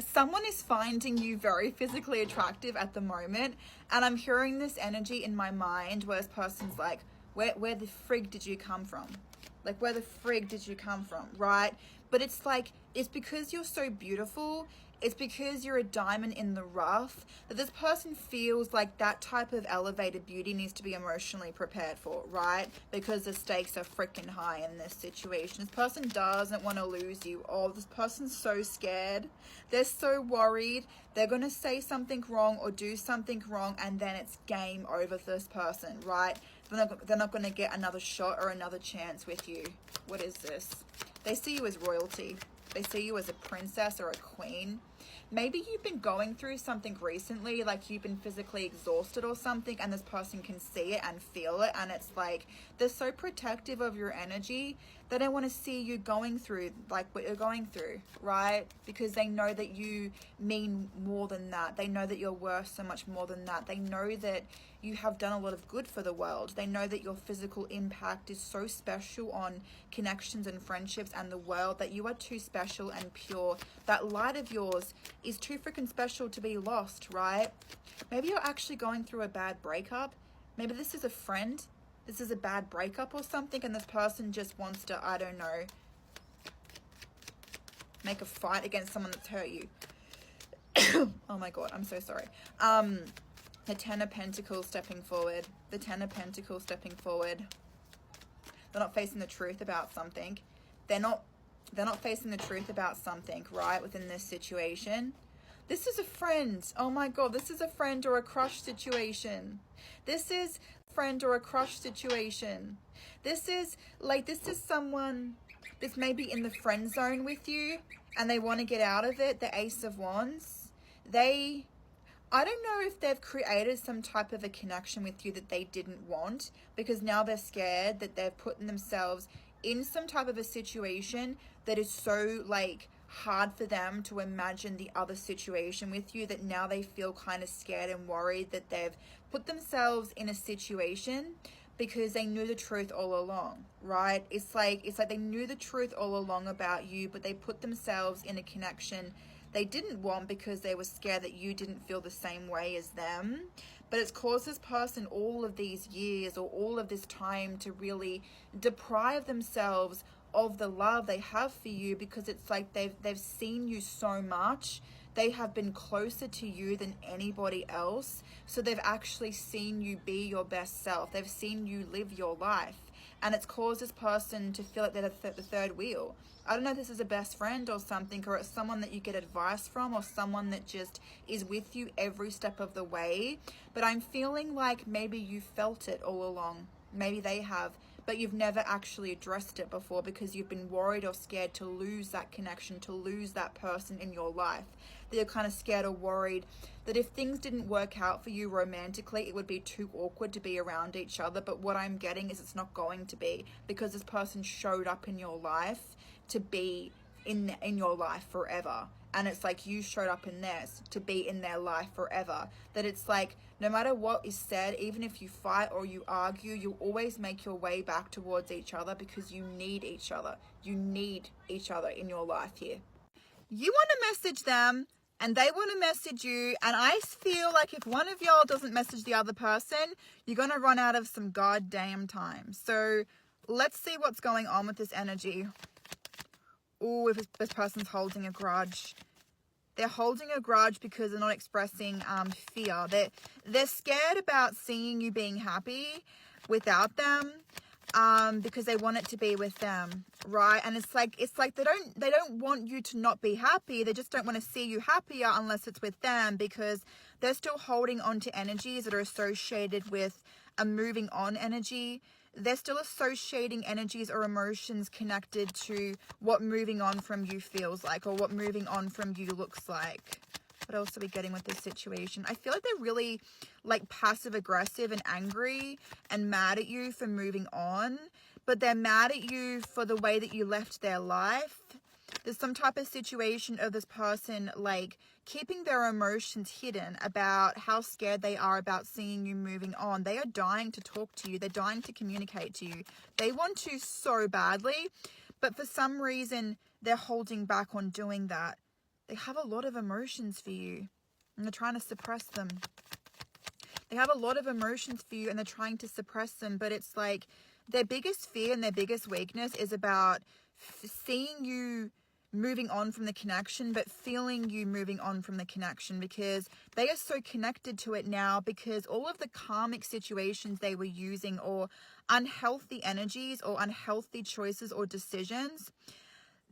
someone is finding you very physically attractive at the moment, and I'm hearing this energy in my mind where this person's like, where the frig did you come from? Like, where the frig did you come from, right? But it's like, it's because you're so beautiful, it's because you're a diamond in the rough, that this person feels like that type of elevated beauty needs to be emotionally prepared for, right? Because the stakes are freaking high in this situation. This person doesn't want to lose you. Oh, this person's so scared. They're so worried. They're going to say something wrong or do something wrong, and then it's game over for this person, right? They're not going to get another shot or another chance with you. What is this? They see you as royalty. They see you as a princess or a queen. Maybe you've been going through something recently, like you've been physically exhausted or something, and this person can see it and feel it, and it's like they're so protective of your energy. They don't want to see you going through like what you're going through, right? Because they know that you mean more than that. They know that you're worth so much more than that. They know that you have done a lot of good for the world. They know that your physical impact is so special on connections and friendships and the world, that you are too special and pure. That light of yours is too freaking special to be lost, right? Maybe you're actually going through a bad breakup. Maybe this is a friend. This is a bad breakup or something, and this person just wants to, I don't know, make a fight against someone that's hurt you. Oh my God, I'm so sorry. The Ten of Pentacles stepping forward. The Ten of Pentacles stepping forward. They're not facing the truth about something. They're not facing the truth about something, right, within this situation. This is a friend. Oh my God, this is a friend or a crush situation. This is a friend or a crush situation. This is someone that's maybe in the friend zone with you and they want to get out of it. The Ace of Wands. I don't know if they've created some type of a connection with you that they didn't want, because now they're scared that they're putting themselves in some type of a situation that is so like hard for them to imagine the other situation with you, that now they feel kind of scared and worried that they've put themselves in a situation because they knew the truth all along, right? It's like they knew the truth all along about you, but they put themselves in a connection they didn't want because they were scared that you didn't feel the same way as them. But it's caused this person all of these years or all of this time to really deprive themselves of the love they have for you, because it's like they've seen you so much. They have been closer to you than anybody else. So they've actually seen you be your best self. They've seen you live your life. And it's caused this person to feel like they're the third wheel. I don't know if this is a best friend or something, or it's someone that you get advice from, or someone that just is with you every step of the way. But I'm feeling like maybe you felt it all along. Maybe they have, but you've never actually addressed it before because you've been worried or scared to lose that connection, to lose that person in your life. That you're kind of scared or worried that if things didn't work out for you romantically, it would be too awkward to be around each other. But what I'm getting is it's not going to be, because this person showed up in your life to be in your life forever. And it's like you showed up in theirs to be in their life forever. That it's like no matter what is said, even if you fight or you argue, you'll always make your way back towards each other because you need each other. You need each other in your life here. You want to message them and they want to message you, and I feel like if one of y'all doesn't message the other person, you're going to run out of some goddamn time. So let's see what's going on with this energy. Oh, if this person's holding a grudge. They're holding a grudge because they're not expressing fear. They're scared about seeing you being happy without them, because they want it to be with them, right? And it's like they don't want you to not be happy. They just don't want to see you happier unless it's with them, because they're still holding on to energies that are associated with a moving on energy. They're still associating energies or emotions connected to what moving on from you feels like, or what moving on from you looks like. What else are we getting with this situation? I feel like they're really like passive aggressive and angry and mad at you for moving on, but they're mad at you for the way that you left their life. There's some type of situation of this person like keeping their emotions hidden about how scared they are about seeing you moving on. They are dying to talk to you. They're dying to communicate to you. They want to so badly, but for some reason they're holding back on doing that. They have a lot of emotions for you, and they're trying to suppress them. They have a lot of emotions for you, and they're trying to suppress them, but it's like their biggest fear and their biggest weakness is about seeing you moving on from the connection, but feeling you moving on from the connection, because they are so connected to it now, because all of the karmic situations they were using, or unhealthy energies or unhealthy choices or decisions,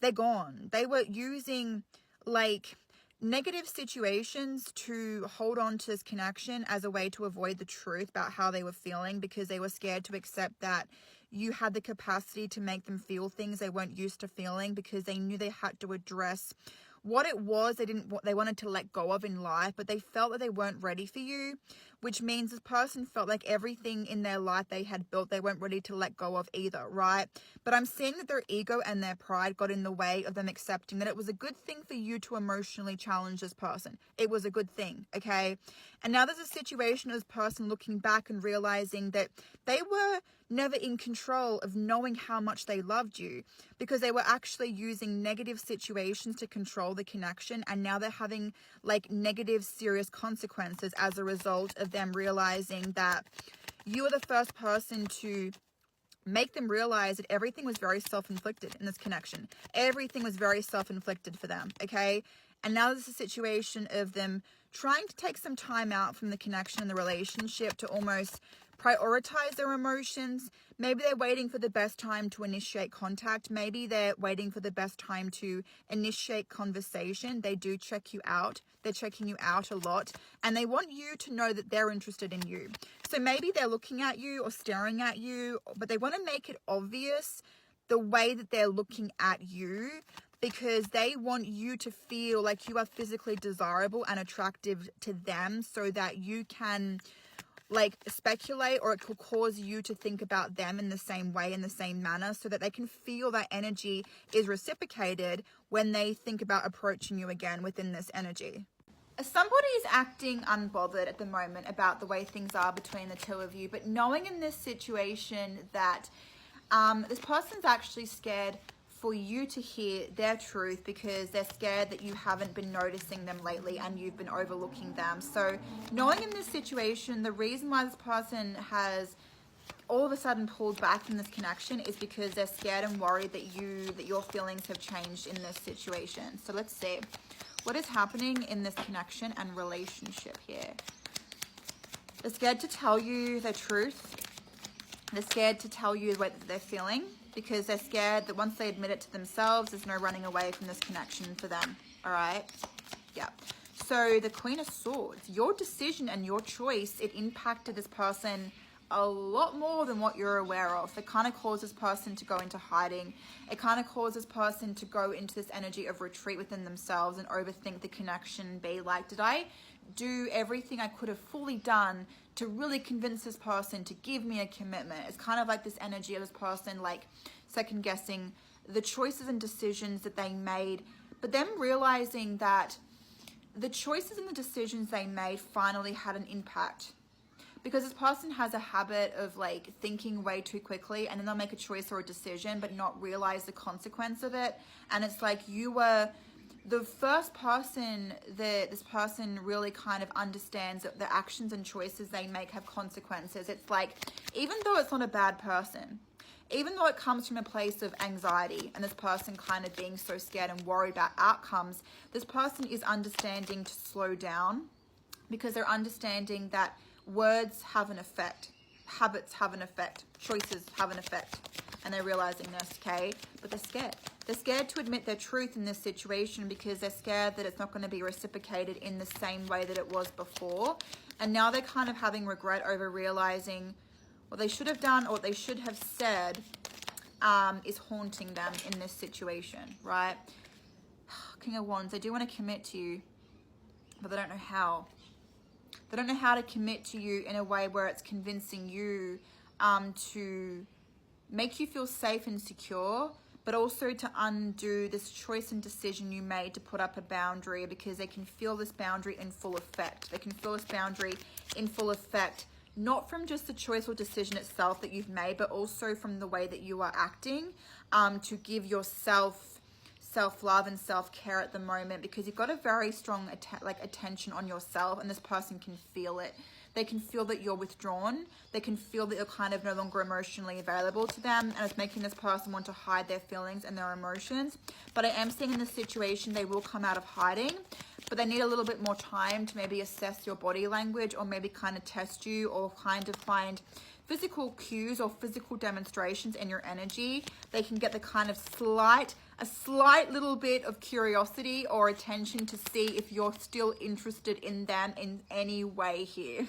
they're gone. They were using like negative situations to hold on to this connection as a way to avoid the truth about how they were feeling, because they were scared to accept that you had the capacity to make them feel things they weren't used to feeling, because they knew they had to address what it was they wanted to let go of in life, but they felt that they weren't ready for you, which means this person felt like everything in their life they had built, they weren't ready to let go of either, right? But I'm seeing that their ego and their pride got in the way of them accepting that it was a good thing for you to emotionally challenge this person. It was a good thing, okay? And now there's a situation of this person looking back and realizing that they were never in control of knowing how much they loved you, because they were actually using negative situations to control the connection, and now they're having like negative serious consequences as a result of them realizing that you are the first person to make them realize that everything was very self-inflicted in this connection. Everything was very self-inflicted for them, okay? And now there's a situation of them trying to take some time out from the connection and the relationship to almost prioritize their emotions. Maybe they're waiting for the best time to initiate contact. Maybe they're waiting for the best time to initiate conversation. They do check you out. They're checking you out a lot, and they want you to know that they're interested in you. So maybe they're looking at you or staring at you, but they want to make it obvious the way that they're looking at you, because they want you to feel like you are physically desirable and attractive to them, so that you can like speculate, or it could cause you to think about them in the same way, in the same manner, so that they can feel that energy is reciprocated when they think about approaching you again within this energy. Somebody is acting unbothered at the moment about the way things are between the two of you, but knowing in this situation that this person's actually scared for you to hear their truth, because they're scared that you haven't been noticing them lately and you've been overlooking them. So knowing in this situation, the reason why this person has all of a sudden pulled back from this connection is because they're scared and worried that your feelings have changed in this situation. So let's see what is happening in this connection and relationship here. They're scared to tell you the truth. They're scared to tell you the way that they're feeling, because they're scared that once they admit it to themselves, there's no running away from this connection for them. All right? Yeah. So the Queen of Swords, your decision and your choice, it impacted this person a lot more than what you're aware of. It kind of caused this person to go into hiding. It kind of caused this person to go into this energy of retreat within themselves and overthink the connection, be like, did I do everything I could have fully done to really convince this person to give me a commitment? It's kind of like this energy of this person like second guessing the choices and decisions that they made, but them realizing that the choices and the decisions they made finally had an impact. Because this person has a habit of like thinking way too quickly, and then they'll make a choice or a decision but not realize the consequence of it. And it's like you were the first person that this person really kind of understands that the actions and choices they make have consequences. It's like, even though it's not a bad person, even though it comes from a place of anxiety and this person kind of being so scared and worried about outcomes, this person is understanding to slow down, because they're understanding that words have an effect, habits have an effect, choices have an effect, and they're realizing this, okay? But they're scared. They're scared to admit their truth in this situation, because they're scared that it's not going to be reciprocated in the same way that it was before. And now they're kind of having regret over realizing what they should have done or what they should have said is haunting them in this situation, right? King of Wands, they do want to commit to you, but they don't know how. They don't know how to commit to you in a way where it's convincing you to make you feel safe and secure, but also to undo this choice and decision you made to put up a boundary, because they can feel this boundary in full effect. They can feel this boundary in full effect, not from just the choice or decision itself that you've made, but also from the way that you are acting to give yourself self-love and self-care at the moment, because you've got a very strong attention on yourself, and this person can feel it. They can feel that you're withdrawn. They can feel that you're kind of no longer emotionally available to them, and it's making this person want to hide their feelings and their emotions. But I am seeing in this situation, they will come out of hiding, but they need a little bit more time to maybe assess your body language, or maybe kind of test you, or kind of find physical cues or physical demonstrations in your energy. They can get the kind of a slight little bit of curiosity or attention to see if you're still interested in them in any way here.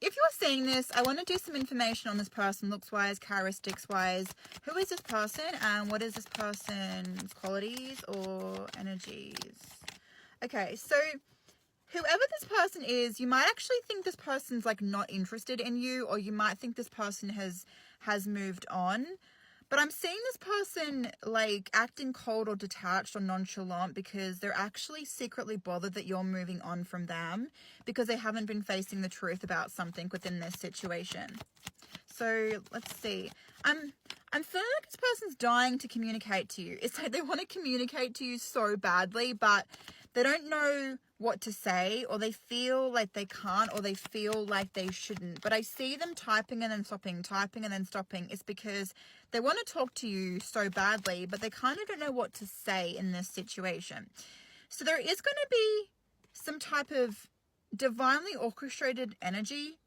If you're seeing this, I want to do some information on this person, looks-wise, characteristics-wise. Who is this person, and what is this person's qualities or energies? Okay, so whoever this person is, you might actually think this person's like not interested in you, or you might think this person has moved on. But I'm seeing this person like acting cold or detached or nonchalant, because they're actually secretly bothered that you're moving on from them, because they haven't been facing the truth about something within this situation. So let's see. I'm feeling like this person's dying to communicate to you. It's like they want to communicate to you so badly, but they don't know what to say, or they feel like they can't, or they feel like they shouldn't. But I see them typing and then stopping, typing and then stopping. It's because they want to talk to you so badly, but they kind of don't know what to say in this situation. So there is going to be some type of divinely orchestrated energy,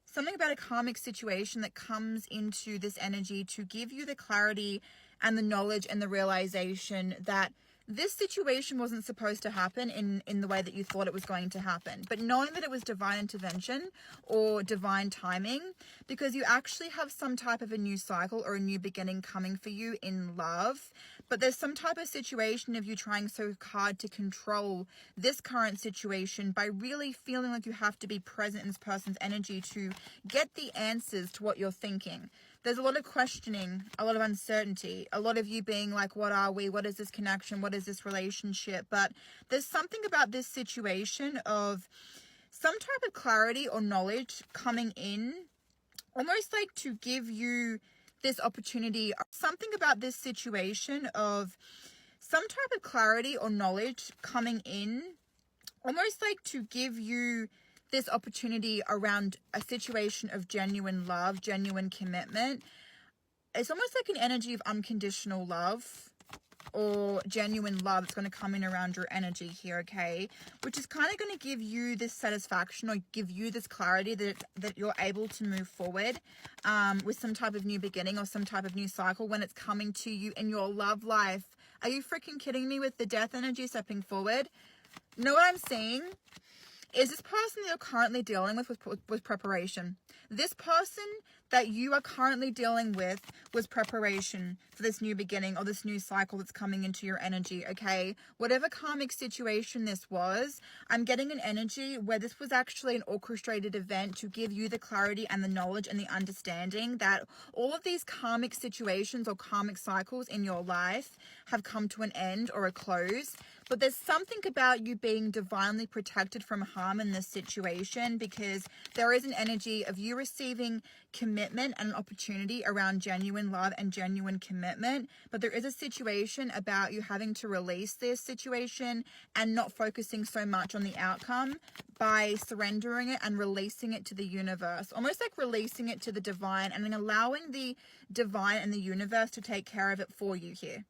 something about a karmic situation that comes into this energy to give you the clarity and the knowledge and the realization that this situation wasn't supposed to happen in the way that you thought it was going to happen. But knowing that it was divine intervention or divine timing, because you actually have some type of a new cycle or a new beginning coming for you in love. But there's some type of situation of you trying so hard to control this current situation by really feeling like you have to be present in this person's energy to get the answers to what you're thinking. There's a lot of questioning, a lot of uncertainty, a lot of you being like, what are we? What is this connection? What is this relationship? But there's something about this situation of some type of clarity or knowledge coming in, almost like to give you this opportunity. Something about this situation of some type of clarity or knowledge coming in, almost like to give you this opportunity around a situation of genuine love, genuine commitment. It's almost like an energy of unconditional love or genuine love that's going to come in around your energy here, okay? Which is kind of going to give you this satisfaction or give you this clarity that you're able to move forward with some type of new beginning or some type of new cycle when it's coming to you in your love life. Are you freaking kidding me with the death energy stepping forward? Know what I'm saying? Is this person that you're currently dealing with preparation. This person that you are currently dealing with was preparation for this new beginning or this new cycle that's coming into your energy, okay? Whatever karmic situation this was, I'm getting an energy where this was actually an orchestrated event to give you the clarity and the knowledge and the understanding that all of these karmic situations or karmic cycles in your life have come to an end or a close. But there's something about you being divinely protected from harm in this situation, because there is an energy of you receiving commitment and an opportunity around genuine love and genuine commitment. But there is a situation about you having to release this situation and not focusing so much on the outcome by surrendering it and releasing it to the universe, almost like releasing it to the divine and then allowing the divine and the universe to take care of it for you here.